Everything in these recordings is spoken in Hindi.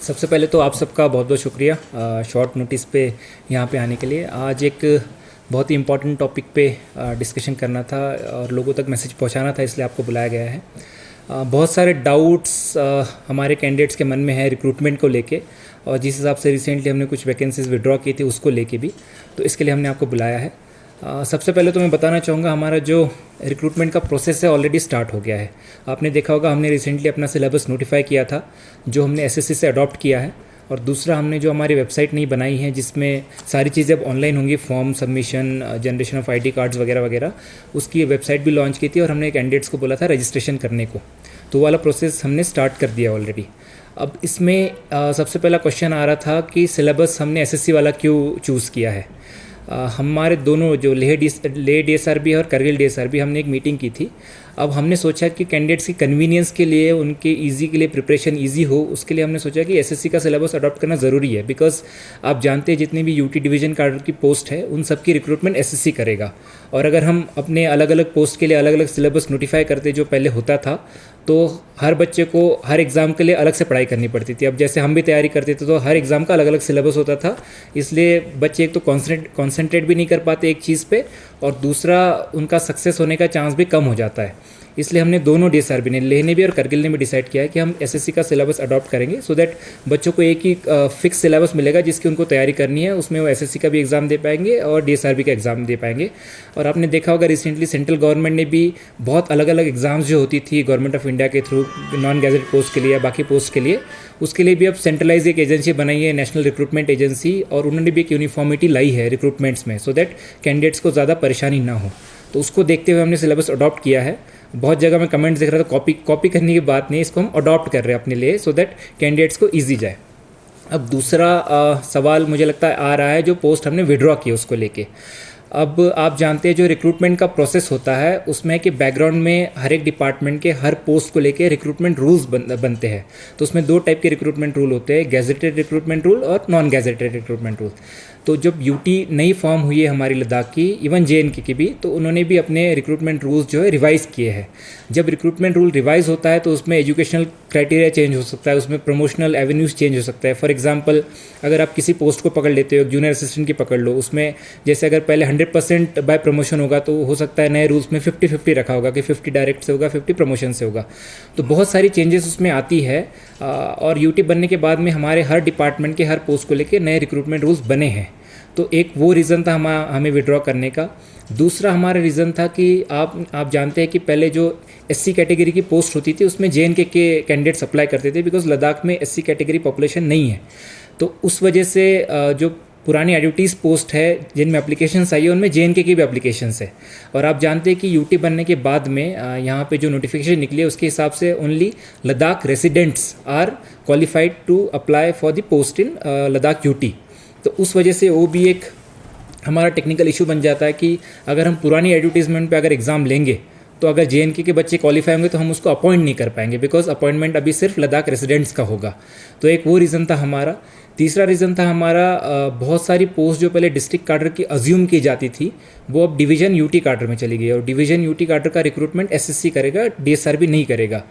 सबसे पहले तो आप सबका बहुत बहुत शुक्रिया शॉर्ट नोटिस पे यहाँ पे आने के लिए। आज एक बहुत ही इम्पॉर्टेंट टॉपिक पे डिस्कशन करना था और लोगों तक मैसेज पहुँचाना था, इसलिए आपको बुलाया गया है। बहुत सारे डाउट्स हमारे कैंडिडेट्स के मन में है रिक्रूटमेंट को लेके, और जिस हिसाब से रिसेंटली हमने कुछ वैकेंसीज विड्रॉ की थी उसको लेके भी, तो इसके लिए हमने आपको बुलाया है। सबसे पहले तो मैं बताना चाहूँगा हमारा जो रिक्रूटमेंट का प्रोसेस है ऑलरेडी स्टार्ट हो गया है। आपने देखा होगा हमने रिसेंटली अपना सिलेबस नोटिफाई किया था जो हमने एसएससी से अडॉप्ट किया है, और दूसरा हमने जो हमारी वेबसाइट नई बनाई है जिसमें सारी चीज़ें अब ऑनलाइन होंगी, form submission, generation of ID cards वगैरह वगैरह, उसकी वेबसाइट भी लॉन्च की थी और हमने कैंडिडेट्स को बोला था रजिस्ट्रेशन करने को, तो वाला प्रोसेस हमने स्टार्ट कर दिया ऑलरेडी। अब इसमें सबसे पहला क्वेश्चन आ रहा था कि सिलेबस हमने एसएससी वाला क्यों चूज़ किया है। हमारे दोनों जो लेह डीएसआरबी और करगिल डीएसआरबी हमने एक मीटिंग की थी। अब हमने सोचा कि कैंडिडेट्स की कन्वीनियंस के लिए, उनके इजी के लिए, प्रिपरेशन इजी हो, उसके लिए हमने सोचा कि एसएससी का सिलेबस अडॉप्ट करना ज़रूरी है। बिकॉज आप जानते हैं जितनी भी यूटी डिवीजन कार्ड की पोस्ट है उन सबकी रिक्रूटमेंट एसएससी करेगा, और अगर हम अपने अलग अलग पोस्ट के लिए अलग अलग सिलेबस नोटिफाई करते जो पहले होता था, तो हर बच्चे को हर एग्ज़ाम के लिए अलग से पढ़ाई करनी पड़ती थी। अब जैसे हम भी तैयारी करते थे तो हर एग्ज़ाम का अलग अलग सिलेबस होता था, इसलिए बच्चे एक तो कॉन्सेंट्रेट भी नहीं कर पाते एक चीज़ पे, और दूसरा उनका सक्सेस होने का चांस भी कम हो जाता है। इसलिए हमने दोनों डीएसआरबी ने, लेह ने भी और करगिल ने भी डिसाइड किया है कि हम एसएससी का सिलेबस अडॉप्ट करेंगे, सो दैट बच्चों को एक ही फिक्स सिलेबस मिलेगा जिसकी उनको तैयारी करनी है। उसमें वो एसएससी का भी एग्ज़ाम दे पाएंगे और डीएसआरबी का एग्ज़ाम दे पाएंगे। और आपने देखा होगा रिसेंटली सेंट्रल गवर्नमेंट ने भी बहुत अलग अलग एग्ज़ाम्स जो होती थी गवर्नमेंट ऑफ इंडिया के थ्रू नॉन गैजेट पोस्ट के लिए या बाकी पोस्ट के लिए, उसके लिए भी अब सेंट्रलाइज एक एजेंसी बनाई है, नेशनल रिक्रूटमेंट एजेंसी, और उन्होंने भी एक यूनिफॉर्मिटी लाई है रिक्रूटमेंट्स में, सो दैट कैंडिडेट्स को ज़्यादा परेशानी ना हो। तो उसको देखते हुए हमने सिलेबस अडॉप्ट किया है। बहुत जगह में कमेंट्स देख रहा था कॉपी करने की बात नहीं, इसको हम अडॉप्ट कर रहे हैं अपने लिए, सो दैट कैंडिडेट्स को ईजी जाए। अब दूसरा सवाल मुझे लगता है आ रहा है जो पोस्ट हमने विड्रॉ की उसको लेके। अब आप जानते हैं जो रिक्रूटमेंट का प्रोसेस होता है उसमें कि बैकग्राउंड में हर एक डिपार्टमेंट के हर पोस्ट को लेके रिक्रूटमेंट रूल्स बनते हैं। तो उसमें दो टाइप के रिक्रूटमेंट रूल होते हैं, गैजेटेड रिक्रूटमेंट रूल और नॉन गैजेटेड रिक्रूटमेंट रूल। तो जब यूटी नई फॉर्म हुई है हमारी लद्दाख की, इवन जेएनके की भी, तो उन्होंने भी अपने रिक्रूटमेंट रूल्स जो है रिवाइज़ किए हैं। जब रिक्रूटमेंट रूल रिवाइज होता है तो उसमें एजुकेशनल क्राइटेरिया चेंज हो सकता है, उसमें प्रमोशनल एवेन्यूज़ चेंज हो सकता है। फॉर एग्जांपल अगर आप किसी पोस्ट को पकड़ लेते हो, जूनियर असिस्टेंट की पकड़ लो, उसमें जैसे अगर पहले 100% बाय प्रमोशन होगा तो हो सकता है नए रूल्स में 50-50 रखा होगा कि 50 डायरेक्ट से होगा, 50 प्रमोशन से होगा। तो बहुत सारी चेंजेस उसमें आती है, और यूटी बनने के बाद में हमारे हर डिपार्टमेंट के हर पोस्ट को लेकर नए रिक्रूटमेंट रूल्स बने हैं। तो एक वो रीज़न था हमें विड्रॉ करने का। दूसरा हमारा रीज़न था कि आप जानते हैं कि पहले जो एससी कैटेगरी की पोस्ट होती थी उसमें जेएनके के कैंडिडेट्स अप्लाई करते थे, बिकॉज लद्दाख में एससी कैटेगरी पॉपुलेशन नहीं है। तो उस वजह से जो पुरानी एडवर्टीज़ पोस्ट है जिनमें एप्लीकेशंस आई है उनमें जेएनके की भी एप्लीकेशंस है। और आप जानते हैं कि यूटी बनने के बाद में यहाँ पे जो नोटिफिकेशन निकली है उसके हिसाब से only Ladakh residents are qualified to apply for the post in Ladakh UT. तो उस वजह से वो भी एक हमारा टेक्निकल इशू बन जाता है कि अगर हम पुरानी एडवर्टीजमेंट पे अगर एग्ज़ाम लेंगे तो अगर जेएनके के बच्चे क्वालिफाई होंगे तो हम उसको अपॉइंट नहीं कर पाएंगे, बिकॉज अपॉइंटमेंट अभी सिर्फ लद्दाख रेसिडेंट्स का होगा। तो एक वो रीज़न था हमारा। तीसरा रीज़न था हमारा बहुत सारी पोस्ट जो पहले डिस्ट्रिक्ट कार्डर की अज्यूम की जाती थी वो अब डिवीज़न यूटी कार्डर में चली गई, और डिवीज़न यूटी कार्डर का रिक्रूटमेंट एसएससी करेगा, डीएसआरबी नहीं करेगा।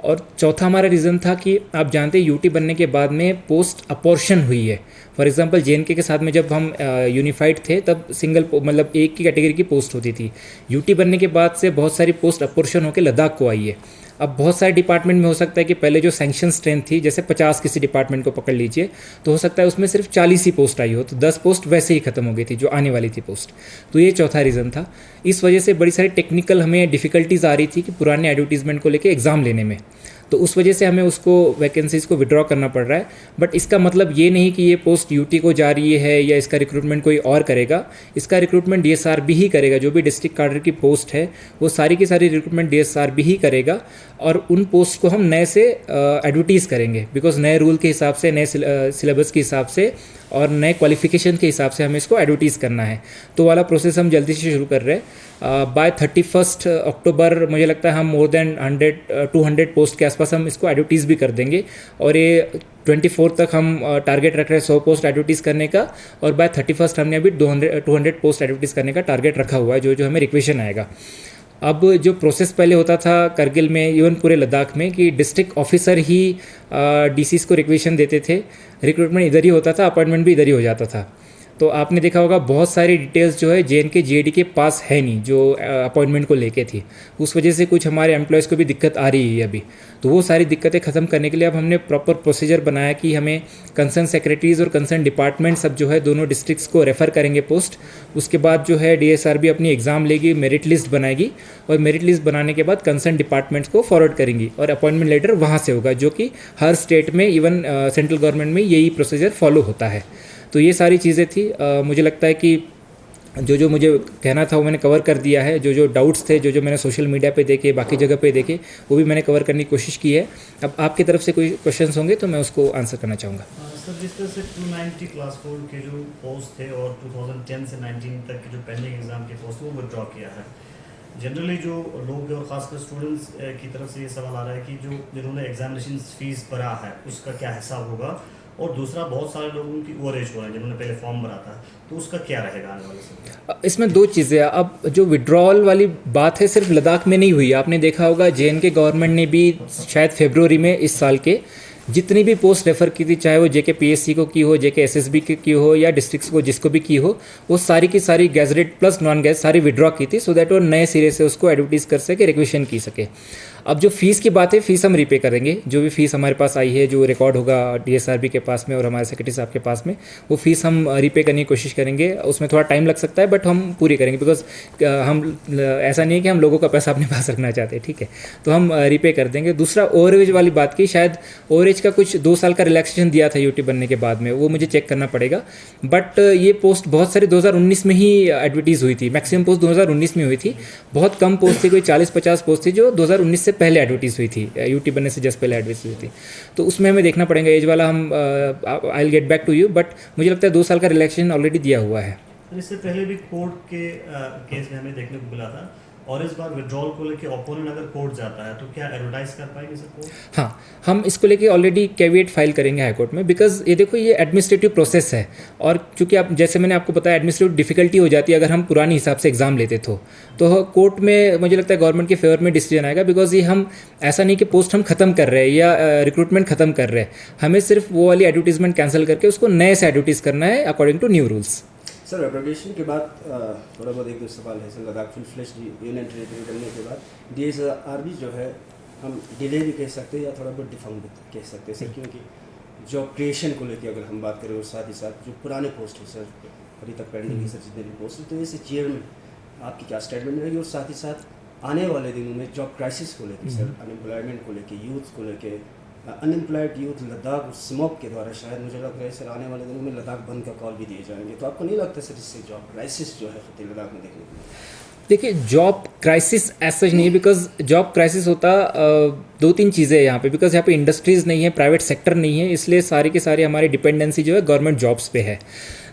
और चौथा हमारा रीज़न था कि आप जानते हैं यूटी बनने के बाद में पोस्ट अपॉर्शन हुई है। फॉर एग्जांपल जेएनके के साथ में जब हम यूनिफाइड थे तब सिंगल मतलब एक की कैटेगरी की पोस्ट होती थी। यूटी बनने के बाद से बहुत सारी पोस्ट अपॉर्शन होकर लद्दाख को आई है। अब बहुत सारे डिपार्टमेंट में हो सकता है कि पहले जो सैंक्शन स्ट्रेंथ थी, जैसे 50 किसी डिपार्टमेंट को पकड़ लीजिए, तो हो सकता है उसमें सिर्फ 40 ही पोस्ट आई हो, तो 10 पोस्ट वैसे ही खत्म हो गई थी जो आने वाली थी पोस्ट। तो ये चौथा रीज़न था। इस वजह से बड़ी सारी टेक्निकल हमें डिफ़िकल्टीज आ रही थी कि पुराने एडवर्टीजमेंट को लेकर एग्ज़ाम लेने में, तो उस वजह से हमें उसको वैकेंसीज़ को विड्रॉ करना पड़ रहा है। बट इसका मतलब ये नहीं कि ये पोस्ट यूटी को जा रही है या इसका रिक्रूटमेंट कोई और करेगा। इसका रिक्रूटमेंट डीएसआरबी ही करेगा। जो भी डिस्ट्रिक्ट कार्डर की पोस्ट है वो सारी की सारी रिक्रूटमेंट डीएसआरबी ही करेगा, और उन पोस्ट को हम नए से एडवर्टीज़ करेंगे, बिकॉज नए रूल के हिसाब से, नए सिलेबस के हिसाब से और नए क्वालिफिकेशन के हिसाब से हमें इसको एडवर्टीज़ करना है। तो वाला प्रोसेस हम जल्दी से शुरू कर रहे हैं। बाय 31 अक्टूबर मुझे लगता है हम मोर देन 200 पोस्ट के आसपास हम इसको एडवर्टीज़ भी कर देंगे, और ये 24 तक हम टारगेट रख रहे हैं 100 पोस्ट एडवर्टीज़ करने का, और बाय 31 हमने अभी 200 पोस्ट एडवर्टीज़ करने का टारगेट रखा हुआ है जो हमें रिक्वेशन आएगा। अब जो प्रोसेस पहले होता था करगिल में, इवन पूरे लद्दाख में, कि डिस्ट्रिक्ट ऑफिसर ही डीसीज को रिक्वेशन देते थे, रिक्रूटमेंट इधर ही होता था, अपॉइंटमेंट भी इधर ही हो जाता था। तो आपने देखा होगा बहुत सारी डिटेल्स जो है JNK GAD के पास है नहीं, जो अपॉइंटमेंट को लेके थी। उस वजह से कुछ हमारे एम्प्लॉयज़ को भी दिक्कत आ रही है अभी। तो वो सारी दिक्कतें ख़त्म करने के लिए अब हमने प्रॉपर प्रोसीजर बनाया कि हमें कंसर्न सेक्रेटरीज़ और कंसर्न डिपार्टमेंट सब जो है दोनों डिस्ट्रिक्ट्स को रेफ़र करेंगे पोस्ट। उसके बाद जो है DSRB अपनी एग्ज़ाम लेगी, मेरिट लिस्ट बनाएगी, और मेरिट लिस्ट बनाने के बाद कंसर्न डिपार्टमेंट्स को फॉरवर्ड करेंगी, और अपॉइंटमेंट लेटर वहाँ से होगा, जो कि हर स्टेट में, इवन सेंट्रल गवर्नमेंट में यही प्रोसीजर फॉलो होता है। तो ये सारी चीज़ें थी। मुझे लगता है कि जो मुझे कहना था वो मैंने कवर कर दिया है। जो डाउट्स थे, जो मैंने सोशल मीडिया पे देखे, बाकी जगह पे देखे, वो भी मैंने कवर करने की कोशिश की है। अब आपकी तरफ से कोई क्वेश्चंस होंगे तो मैं उसको आंसर करना चाहूँगा। सर, जिस तरह से 290 क्लास 4 के जो पोस्ट थे और 2010 से 19 तक के जो पेंडिंग एग्ज़ाम के पोस्ट वो विड्रॉ किया है, जनरली जो लोग और ख़ासकर स्टूडेंट्स की तरफ से ये सवाल आ रहा है कि जिन्होंने एग्जामिनेशन फ़ीस भरा है उसका क्या हिसाब होगा, और दूसरा बहुत सारे लोगों की ओवर एज हो रहे हैं जिन्होंने पहले फॉर्म भरा था, तो उसका क्या रहेगा आने वाले समय? इसमें दो चीज़ें हैं। अब जो विड्रॉल वाली बात है सिर्फ लद्दाख में नहीं हुई। आपने देखा होगा JNK गवर्नमेंट ने भी शायद फरवरी में इस साल के जितनी भी पोस्ट रेफ़र की थी, चाहे वो JK PSC को की हो, JK SSB की हो, या डिस्ट्रिक्ट्स को जिसको भी की हो, वो सारी की सारी गैजेटेड प्लस नॉन गैज सारी विड्रॉ की थी, सो दैट वो नए सिरे से उसको एडवर्टीज़ कर सके, रिक्वेशन की सके। अब जो फ़ीस की बात है, फ़ीस हम रीपे करेंगे। जो भी फ़ीस हमारे पास आई है, जो रिकॉर्ड होगा DSRB के पास में और हमारे सेक्रेटरी साहब के पास में, वो फ़ीस हम रीपे करने की कोशिश करेंगे। उसमें थोड़ा टाइम लग सकता है, बट हम पूरी करेंगे, बिकॉज हम ऐसा नहीं है कि हम लोगों का पैसा अपने पास रखना चाहते हैं, ठीक है। तो हम रीपे कर देंगे। दूसरा, ओवरेज वाली बात की, शायद ओवरेज का कुछ 2 साल का रिलैक्सेशन दिया था UT बनने के बाद में, वो मुझे चेक करना पड़ेगा। बट ये पोस्ट बहुत सारी 2019 में ही एडवर्टीज़ हुई थी। मैक्सिमम पोस्ट 2019 में हुई थी। बहुत कम पोस्ट थी, कोई 40-50 पोस्ट थी जो 2019 से पहले एडवर्टीज़ हुई थी, UT बनने से जस्ट पहले एडवर्टीज़ हुई थी। तो उसमें हमें देखना पड़ेगा एज वाला। हम I will get back to you, but मुझे लगता है 2 साल का रिलैक्सेशन ऑलरेडी दिया हुआ है। इससे पहले भी कोर्ट के केस में हमें देखने को मिला था, और इस बार विड्रॉल को लेके ओपोनेंट अगर कोर्ट जाता है तो क्या एडवर्टाइज कर पाएंगे सर कोर्ट? हाँ, हम इसको लेके ऑलरेडी कैविएट फाइल करेंगे हाई कोर्ट में, बिकॉज ये देखो ये एडमिनिस्ट्रेटिव प्रोसेस है, और चूंकि आप जैसे मैंने आपको बताया एडमिनिस्ट्रेटिव डिफिकल्टी हो जाती है अगर हम पुरानी हिसाब से एग्जाम लेते तो कोर्ट में मुझे लगता है गवर्नमेंट के फेवर में डिसीजन आएगा। बिकॉज ये हम ऐसा नहीं कि पोस्ट हम खत्म कर रहे हैं या रिक्रूटमेंट खत्म कर रहे हैं, हमें सिर्फ वो वाली एडवर्टीजमेंट कैंसिल करके उसको नए से एडवर्टीज करना है according to new rules. Sir, application के बाद थोड़ा बहुत एक दो सवाल है sir. Ladakh full flesh union territory बनने के बाद DSRB जो है हम डिले भी कह सकते हैं या थोड़ा बहुत डिफॉर्म भी कह सकते हैं सर, क्योंकि जॉब क्रिएशन को लेकर अगर हम बात करें और साथ ही साथ जो पुराने पोस्ट है सर अभी तक पेंडिंग है सर जितने भी पोस्ट है, तो ऐसे चेयरमैन आपकी क्या स्टेटमेंट रहेगी, और साथ ही साथ आने वाले दिनों में जॉब क्राइसिस को लेकर सर, अनएम्प्लॉयमेंट को लेकर, यूथ को लेकर, अनएम्प्लॉयड यूथ लद्दाख स्मोक के द्वारा शायद मुझे लग रहा है सर आने वाले दिनों में लद्दाख बंद का कॉल भी दिए जाएंगे, तो आपको नहीं लगता सर इससे जॉब क्राइसिस जो है खत्े लद्दाख में देखने को मिलेगा? देखिए, जॉब क्राइसिस ऐसा नहीं है, बिकॉज जॉब क्राइसिस होता 2-3 चीज़ें हैं यहाँ पे। बिकॉज यहाँ पे इंडस्ट्रीज़ नहीं है, प्राइवेट सेक्टर नहीं है, इसलिए सारी की सारी हमारी डिपेंडेंसी जो है गवर्नमेंट जॉब्स पे है।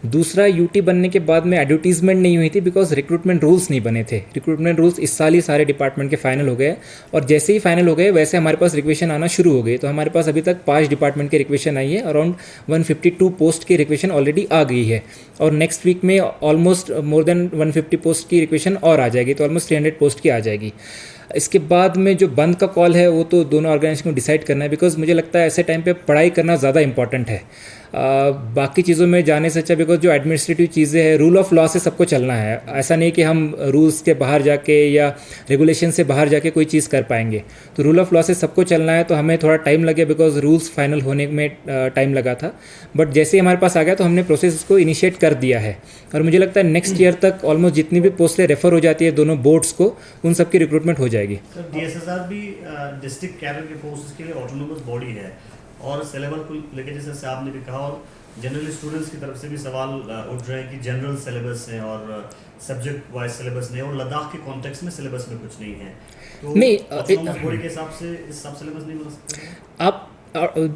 दूसरा, UT बनने के बाद में एडवर्टीजमेंट नहीं हुई थी बिकॉज रिक्रूटमेंट रूल्स नहीं बने थे। रिक्रूटमेंट रूल्स इस साल ही सारे डिपार्टमेंट के फाइनल हो गए, और जैसे ही फाइनल हो गए वैसे हमारे पास रिक्वेशन आना शुरू हो गई। तो हमारे पास अभी तक 5 डिपार्टमेंट की रिक्वेशन आई है, अराउंड 152 पोस्ट की रिक्वेशन ऑलरेडी आ गई है, और नेक्स्ट वीक में ऑलमोस्ट मोर देन 150 पोस्ट की रिक्वेशन और आ जाएगी, तो ऑलमोस्ट 300 पोस्ट की आ जाएगी। इसके बाद में जो बंद का कॉल है वो तो दोनों ऑर्गेनाइजेशन को डिसाइड करना है, बिकॉज मुझे लगता है ऐसे टाइम पे पढ़ाई करना ज़्यादा इंपॉर्टेंट है बाकी चीज़ों में जाने से अच्छा। बिकॉज जो एडमिनिस्ट्रेटिव चीज़ें हैं, रूल ऑफ लॉ से सबको चलना है। ऐसा नहीं कि हम रूल्स के बाहर जाके या रेगुलेशन से बाहर जाके कोई चीज़ कर पाएंगे, तो रूल ऑफ लॉ से सबको चलना है। तो हमें थोड़ा टाइम लगे बिकॉज रूल्स फाइनल होने में टाइम लगा था, बट जैसे ही हमारे पास आ गया तो हमने प्रोसेस को इनिशिएट कर दिया है, और मुझे लगता है नेक्स्ट ईयर तक ऑलमोस्ट जितनी भी पोस्टें रेफर हो जाती है दोनों बोर्ड्स को, उन सब की रिक्रूटमेंट हो जाएगी। सर, DSRB डिस्ट्रिक्ट कैडर के पोस्ट के लिए ऑटोनोमस बॉडी है, और सिलेबस को लेकर जैसे आपने भी कहा, और जनरली स्टूडेंट्स की तरफ से भी सवाल उठ रहे हैं कि जनरल सिलेबस है और सब्जेक्ट वाइज सिलेबस नहीं है, और लद्दाख के कॉन्टेक्स्ट में सिलेबस में कुछ नहीं है, तो नहीं, ऑटोनोमस बॉडी के हिसाब से इस सब सिलेबस नहीं बना सकते आप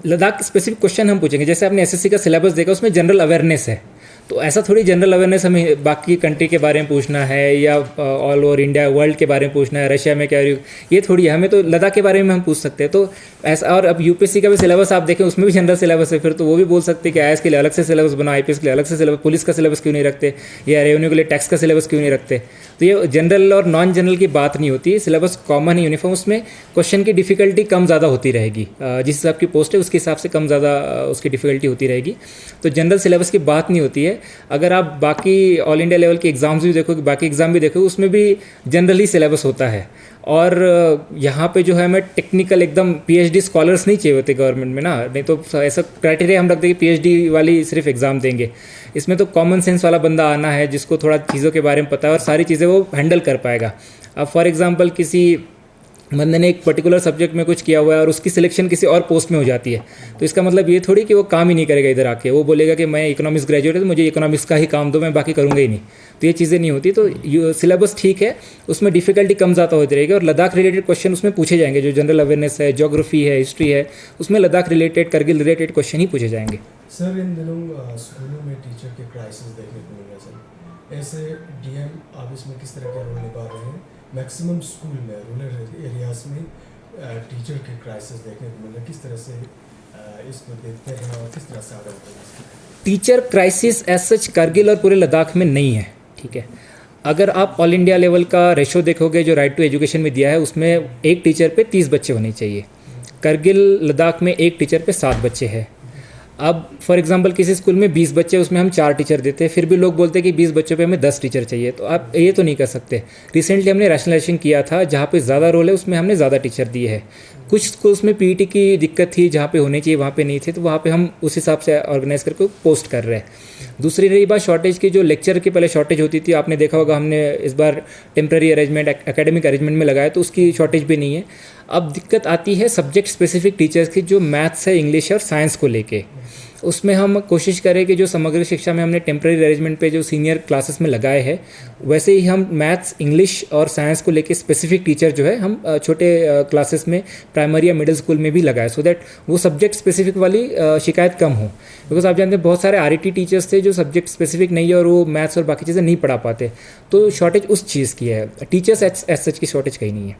लद्दाख स्पेसिफिक क्वेश्चन हम पूछेंगे। जैसे आपने SSC का सिलेबस देखा, उसमें जनरल अवेयरनेस है, तो ऐसा थोड़ी जनरल अवेयरनेस हमें बाकी कंट्री के बारे में पूछना है या ऑल ओवर इंडिया वर्ल्ड के बारे में पूछना है, रशिया में क्या ये थोड़ी है। हमें तो लद्दाख के बारे में हम पूछ सकते हैं। तो ऐसा, और अब UPSC का भी सिलेबस आप देखें, उसमें भी जनरल सिलेबस है, फिर तो वो भी बोल सकते हैं कि IAS के लिए अलग से सिलेबस बनाओ, IPS के लिए अलग से सिलेबस, पुलिस का सिलेबस क्यों नहीं रखते, या रेवेन्यू के लिए टैक्स का सिलेबस क्यों नहीं रखते। तो ये जनरल और नॉन जनरल की बात नहीं होती है, सिलेबस कॉमन है, यूनिफॉर्म, उसमें क्वेश्चन की डिफ़िकल्टी कम ज़्यादा होती रहेगी, जिस हिसाब की पोस्ट है उसके हिसाब से कम ज़्यादा उसकी डिफ़िकल्टी होती रहेगी। तो जनरल सिलेबस की बात नहीं होती है। अगर आप बाकी ऑल इंडिया लेवल के एग्ज़ाम्स भी देखोगे, बाकी एग्ज़ाम भी देखोगे, उसमें भी जनरली सिलेबस होता है। और यहाँ पे जो है हमें टेक्निकल एकदम पीएचडी स्कॉलर्स नहीं चाहिए होते गवर्नमेंट में ना, नहीं तो ऐसा क्राइटेरिया हम रखते हैं कि पीएचडी वाली सिर्फ एग्ज़ाम देंगे। इसमें तो कॉमन सेंस वाला बंदा आना है जिसको थोड़ा चीज़ों के बारे में पता है और सारी चीज़ें वो हैंडल कर पाएगा। अब फॉर एग्जांपल किसी बंदे ने एक पर्टिकुलर सब्जेक्ट में कुछ किया हुआ है और उसकी सिलेक्शन किसी और पोस्ट में हो जाती है, तो इसका मतलब ये थोड़ी कि वो काम ही नहीं करेगा इधर आके, वो बोलेगा कि मैं इकोनॉमिक्स ग्रेजुएट है तो मुझे इकोनॉमिक्स का ही काम दो, मैं बाकी करूँगा ही नहीं। तो ये चीज़ें नहीं होती। तो सिलेबस ठीक है, उसमें डिफ़िकल्टी कम ज़्यादा होती रहेगी और लद्दाख रिलेटेड क्वेश्चन उसमें पूछे जाएंगे। जो जनरल अवेयरनेस है, ज्योग्राफी है, हिस्ट्री है, उसमें Ladakh related, Kargil related question ही पूछे जाएंगे। सर इन दिनों स्कूलों में टीचर के क्राइसिस देखने को मिल रहा है सर, ऐसे डीएम आप इसमें किस तरह का रोल निभा रहे हैं? मैक्सिमम स्कूल में रूरल एरियाज में टीचर के क्राइसिस देखने को मिल रहे हैं, किस तरह से इसको देखते हैं और किस तरह से आगे बढ़ते हैं? Teacher crisis as such Kargil और पूरे लद्दाख में नहीं है, ठीक है। अगर आप ऑल इंडिया लेवल का रेशो देखोगे जो राइट टू एजुकेशन में दिया है, उसमें एक टीचर पे 30 बच्चे होने चाहिए। करगिल लद्दाख में एक टीचर पे 7 बच्चे हैं। अब फॉर एग्जांपल किसी स्कूल में 20 बच्चे, उसमें हम 4 टीचर देते हैं, फिर भी लोग बोलते हैं कि 20 बच्चों पे हमें 10 टीचर चाहिए। तो आप ये तो नहीं कर सकते। रिसेंटली हमने रैशनलाइजेशन किया था, जहाँ पे ज़्यादा रोल है उसमें हमने ज़्यादा टीचर दिए हैं। कुछ स्कूल्स में पीईटी की दिक्कत थी, जहाँ पे होने चाहिए वहाँ पे नहीं थे, तो वहाँ पे हम उस हिसाब से ऑर्गेनाइज करके पोस्ट कर रहे हैं। दूसरी रही बात शॉर्टेज की, जो लेक्चर की पहले शॉर्टेज होती थी, आपने देखा होगा हमने इस बार टेम्प्रेरी अरेंजमेंट एकेडमिक अरेंजमेंट में लगाया, तो उसकी शॉर्टेज भी नहीं है। अब दिक्कत आती है सब्जेक्ट स्पेसिफिक टीचर्स की, जो मैथ्स है, इंग्लिश है और साइंस को लेके। उसमें हम कोशिश करें कि जो समग्र शिक्षा में हमने टेम्प्रेरी अरेंजमेंट पे जो सीनियर क्लासेस में लगाए हैं, वैसे ही हम मैथ्स, इंग्लिश और साइंस को लेके स्पेसिफिक टीचर जो है हम छोटे क्लासेस में प्राइमरी या मिडिल स्कूल में भी लगाए, सो दैट वो सब्जेक्ट स्पेसिफिक वाली शिकायत कम हो। बिकॉज आप जानते हैं बहुत सारे आरईटी टीचर्स थे जो सब्जेक्ट स्पेसिफिक नहीं है और वो मैथ्स और बाकी चीज़ें नहीं पढ़ा पाते, तो शॉर्टेज उस चीज़ की है। टीचर्स एज सच की शॉर्टेज कहीं नहीं है।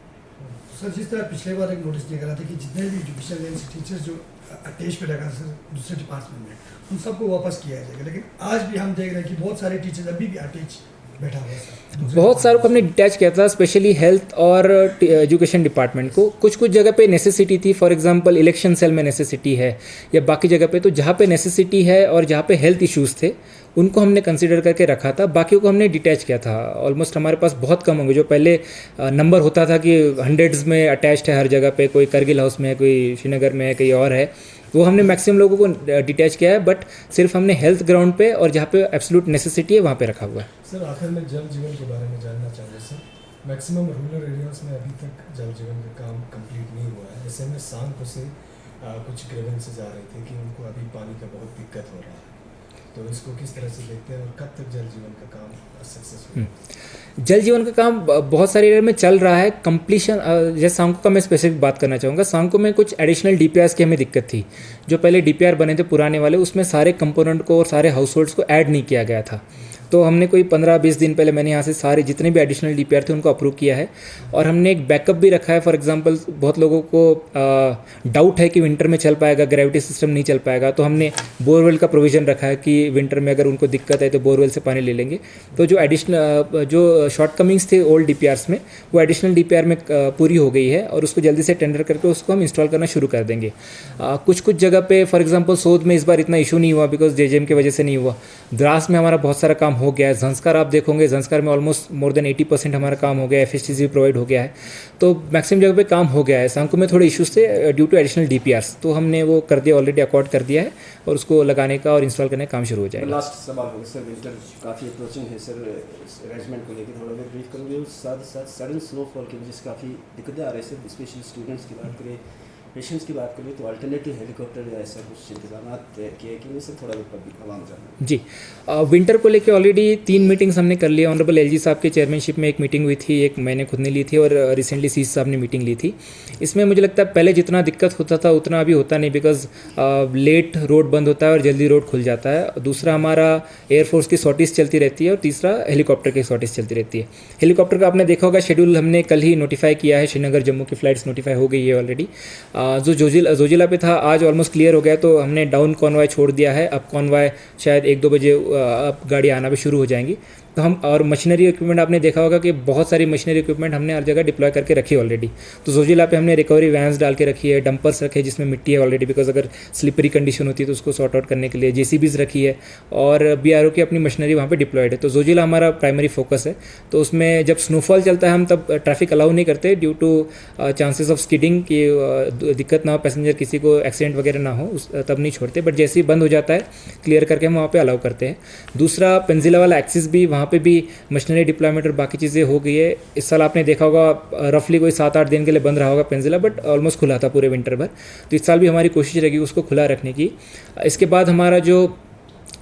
सर जिस तरह पिछले बार एक नोटिस दिया गया था कि जितने भी एजुकेशन लाइन से टीचर्स जो अटैच पे लगा सर दूसरे डिपार्टमेंट में, उन सबको वापस किया जाएगा, लेकिन आज भी हम देख रहे हैं कि बहुत सारे टीचर्स अभी भी अटैच बैठा हुआ है। बहुत सारों को हमने डिटैच किया था, स्पेशली हेल्थ और एजुकेशन डिपार्टमेंट को। कुछ कुछ जगह पे नेसेसिटी थी, फॉर एग्जांपल इलेक्शन सेल में नेसेसिटी है या बाकी जगह पे, तो जहाँ पे नेसेसिटी है और जहाँ पे हेल्थ इश्यूज़ थे उनको हमने कंसीडर करके रखा था, बाकियों को हमने डिटैच किया था। ऑलमोस्ट हमारे पास बहुत कम होंगे, जो पहले नंबर होता था कि हंड्रेड्स में अटैच्ड है हर जगह पे, कोई करगिल हाउस में है, कोई श्रीनगर में है, कहीं और है, वो हमने मैक्सिमम लोगों को डिटैच किया है। बट सिर्फ हमने हेल्थ ग्राउंड पे और जहाँ पे एब्सोल्यूट नेसेसिटी है वहाँ पे रखा हुआ है। सर आखिर में जल जीवन के बारे में जानना चाहूँगा सर, मैक्सिमम रूरल एरियाज में अभी तक जल जीवन का काम कंप्लीट नहीं हुआ है। ऐसे में सांको से कुछ ग्रीवेंसेस आ रहे थे कि उनको अभी पानी का बहुत दिक्कत हो रहा है, तो इसको किस तरह से देखते हैं और कब तक जल जीवन का काम सक्सेसफुल? जल जीवन का काम बहुत सारे एरिया में चल रहा है। कंप्लीशन जैसे सांको का मैं स्पेसिफिक बात करना चाहूँगा। सांको में कुछ एडिशनल डीपीआर्स की हमें दिक्कत थी। जो पहले डीपीआर बने थे पुराने वाले, उसमें सारे कंपोनेंट को और सारे हाउस होल्ड्स को ऐड नहीं किया गया था। तो हमने कोई 15-20 दिन पहले मैंने यहाँ से सारे जितने भी एडिशनल डीपीआर थे उनको अप्रूव किया है और हमने एक बैकअप भी रखा है। फॉर एग्जांपल बहुत लोगों को डाउट है कि विंटर में चल पाएगा, ग्रेविटी सिस्टम नहीं चल पाएगा, तो हमने बोरवेल का प्रोविज़न रखा है कि विंटर में अगर उनको दिक्कत है तो बोरवेल से पानी ले लेंगे। तो जो एडिशनल जो शॉर्टकमिंग्स थे ओल्ड डीपीआर्स में, वो एडिशनल डीपीआर में पूरी हो गई है और उसको जल्दी से टेंडर करके उसको हम इंस्टॉल करना शुरू कर देंगे। कुछ कुछ जगह पे फॉर एग्जांपल सोद में इस बार इतना इशू नहीं हुआ बिकॉज जेजेएम की वजह से नहीं हुआ। द्रास में हमारा बहुत सारा काम हो गया है। झंस्कार आप देखोगे, झंस्कार में ऑलमोस्ट मोर देन 80% हमारा काम हो गया है, एफएसटीसी प्रोवाइड हो गया है, तो मैक्सिमम जगह पे काम हो गया है। सांको में थोड़े इश्यूज थे ड्यू टू एडिशनल डीपीआरस, तो हमने वो कर दिया, ऑलरेडी अकॉर्ड कर दिया है और उसको लगाने का और इंस्टॉल करने का काम शुरू हो जाएगा। लास्ट सवाल होगा सर, विंटर काफ़ी अप्रोचिंग है सर, अरेंजमेंट को लेकर थोड़ा बहुत ब्रीफ करूँगी। साथ साथ सडन स्नोफॉल की वजह से काफ़ी दिक्कतें आ रही है सर, स्पेशली स्टूडेंट्स की बात करें, पेशेंट्स की बात करें, तो अल्टरनेटिव हेलीकॉप्टर या ऐसा कुछ इंतजाम किए कि सर थोड़ा बहुत पब्लिक आवाम जाना जी। विंटर को लेके ऑलरेडी 3 मीटिंग्स हमने कर लिया। ऑनरेबल एलजी साहब के चेयरमैनशिप में एक मीटिंग हुई थी, एक मैंने खुद ने ली थी और रिसेंटली सी साहब ने मीटिंग ली थी। इसमें मुझे लगता है पहले जितना दिक्कत होता था उतना अभी होता नहीं, बिकॉज लेट रोड बंद होता है और जल्दी रोड खुल जाता है। दूसरा हमारा एयरफोर्स की शॉर्टेज चलती रहती है और तीसरा हेलीकॉप्टर की शॉर्टेज चलती रहती है। हेलीकॉप्टर का आपने देखा होगा शेड्यूल हमने कल ही नोटिफाई किया है, श्रीनगर जम्मू की फ़्लाइट्स नोटिफाई हो गई है ऑलरेडी। जो जोजिला पे था आज ऑलमोस्ट क्लियर हो गया, तो हमने डाउन कॉन्वॉय छोड़ दिया है। अब कॉन्वॉय शायद 1-2 बजे अब गाड़ी आना भी शुरू हो जाएंगी, तो हम और मशीनरी इक्विपमेंट आपने देखा होगा कि बहुत सारी मशीनरी इक्विपमेंट हमने हर जगह डिप्लॉय करके रखी है ऑलरेडी। तो जोजिला पे हमने रिकवरी वैन्स डाल के रखी है, डंपर्स रखे जिसमें मिट्टी है ऑलरेडी, बिकॉज अगर स्लिपरी कंडीशन होती है तो उसको सॉर्ट आउट करने के लिए JCBs रखी है, और BRO की अपनी मशीनरी वहाँ पे डिप्लॉयड है। तो जोजिला हमारा प्राइमरी फोकस है। तो उसमें जब स्नोफॉल चलता है हम तब ट्रैफिक अलाउ नहीं करते due to chances of skidding की दिक्कत ना हो, पैसेंजर किसी को एक्सीडेंट वगैरह ना हो, तब नहीं छोड़ते। बट जैसे ही बंद हो जाता है क्लियर करके हम वहाँ पे अलाउ करते हैं। दूसरा पेंजिला वाला एक्सिस भी, वहाँ पे भी मशीनरी डिप्लॉयमेंट और बाकी चीज़ें हो गई है। इस साल आपने देखा होगा रफली कोई 7-8 दिन के लिए बंद रहा होगा पेंजिला, बट ऑलमोस्ट खुला था पूरे विंटर भर। तो इस साल भी हमारी कोशिश रहेगी उसको खुला रखने की। इसके बाद हमारा जो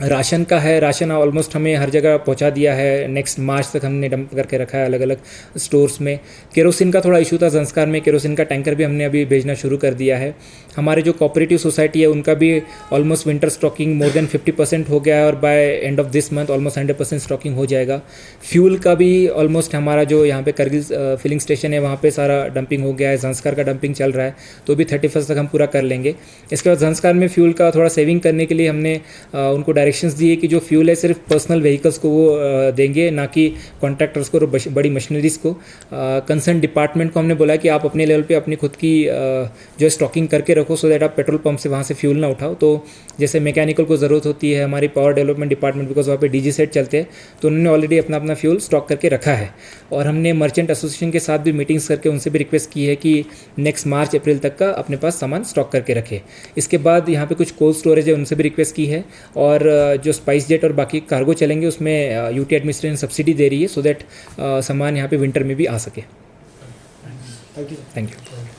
राशन का है, राशन ऑलमोस्ट हमें हर जगह पहुंचा दिया है। नेक्स्ट मार्च तक हमने डंप करके रखा है अलग अलग स्टोर्स में। केरोसिन का थोड़ा इशू था संस्कार में, केरोसिन का टैंकर भी हमने अभी भेजना शुरू कर दिया है। हमारे जो कोऑपरेटिव सोसाइटी है उनका भी almost winter stocking more than 50% हो गया है, और by end of this month almost 100% stocking हो जाएगा। फ्यूल का भी ऑलमोस्ट हमारा जो यहाँ पे करगिल फिलिंग स्टेशन है वहाँ पे सारा डंपिंग हो गया है। संस्कार का डंपिंग चल रहा है, तो भी 31 तक हम पूरा कर लेंगे। इसके बाद संस्कार में फ्यूल का थोड़ा सेविंग करने के लिए हमने उनको डायरेक्शंस दिए कि जो फ्यूल है सिर्फ पर्सनल व्हीकल्स को वो देंगे, ना कि कॉन्ट्रैक्टर्स को और बड़ी मशीनरीज को। कंसर्न डिपार्टमेंट को हमने बोला कि आप अपने लेवल पे अपनी खुद की जो स्टॉकिंग करके रखो, सो दैट आप पेट्रोल पंप से वहाँ से फ्यूल ना उठाओ। तो जैसे मैकेनिकल को ज़रूरत होती है, हमारी पावर डेवलपमेंट डिपार्टमेंट, बिकॉज वहाँ पे DG सेट चलते हैं, तो उन्होंने ऑलरेडी अपना अपना फ्यूल स्टॉक करके रखा है। और हमने मर्चेंट एसोसिएशन के साथ भी मीटिंग्स करके उनसे भी रिक्वेस्ट की है कि नेक्स्ट मार्च अप्रैल तक का अपने पास सामान स्टॉक करके रखे। इसके बाद यहाँ पे कुछ कोल्ड स्टोरेज है, उनसे भी रिक्वेस्ट की है। और जो स्पाइस जेट और बाकी कार्गो चलेंगे उसमें UT एडमिनिस्ट्रेशन सब्सिडी दे रही है, सो दैट सामान यहाँ पे विंटर में भी आ सके। Thank you. Thank you.